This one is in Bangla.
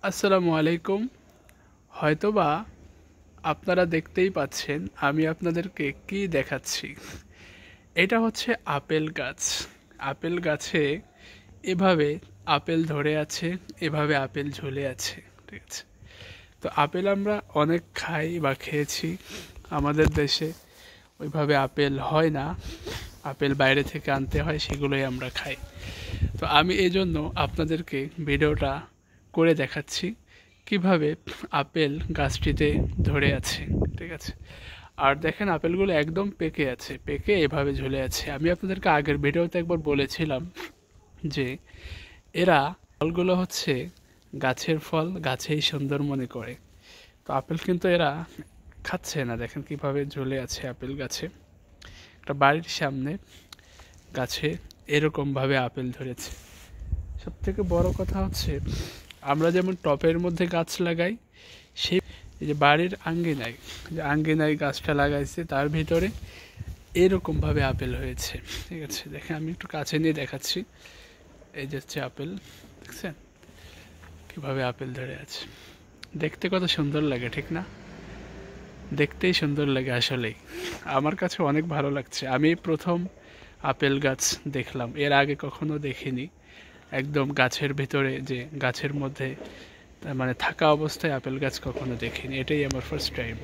আসসালামু আলাইকুম। হয়তোবা আপনারা দেখতেই পাচ্ছেন আমি আপনাদেরকে কি দেখাচ্ছি। এটা হচ্ছে আপেল গাছ। আপেল গাছে এভাবে আপেল ধরে আছে, এভাবে আপেল ঝুলে আছে। ঠিক আছে, তো আপেল আমরা অনেক খাই বা খেয়েছি। আমাদের দেশে ওইভাবে আপেল হয় না, আপেল বাইরে থেকে আনতে হয়, সেগুলোই আমরা খাই। তো আমি এই জন্য আপনাদেরকে ভিডিওটা করে দেখাচ্ছি কিভাবে আপেল গাছটিতে ধরে আছে। ঠিক আছে, আর দেখেন আপেলগুলো একদম পেকে আছে, পেকে এভাবে ঝুলে আছে। আমি আপনাদেরকে আগের ভিডিওতে একবার বলেছিলাম যে এরা ফলগুলো হচ্ছে গাছের ফল, গাছেই সুন্দর মনে করে। তো আপেল কিন্তু এরা খাচ্ছে না, দেখেন কিভাবে ঝুলে আছে আপেল গাছে। একটা বাড়ির সামনে গাছে এরকমভাবে আপেল ধরেছে। সব থেকে বড় কথা হচ্ছে আমরা যেমন টপের মধ্যে গাছ লাগাই, সেই এই যে বাড়ির আঙ্গিনায়, যে আঙ্গিনায় গাছটা লাগাইছে তার ভিতরে এরকমভাবে আপেল হয়েছে। ঠিক আছে, দেখেন আমি একটু কাছে নিয়ে দেখাচ্ছি। এই যে হচ্ছে আপেল, দেখছেন কিভাবে আপেল ধরে আছে। দেখতে কত সুন্দর লাগে, ঠিক না? দেখতেই সুন্দর লাগে আসলেই। আমার কাছে অনেক ভালো লাগছে। আমি প্রথম আপেল গাছ দেখলাম, এর আগে কখনো দেখিনি। একদম গাছের ভেতরে, যে গাছের মধ্যে মানে থাকা অবস্থায় আপেল গাছ কখনো দেখিনি, এটাই আমার ফার্স্ট টাইম।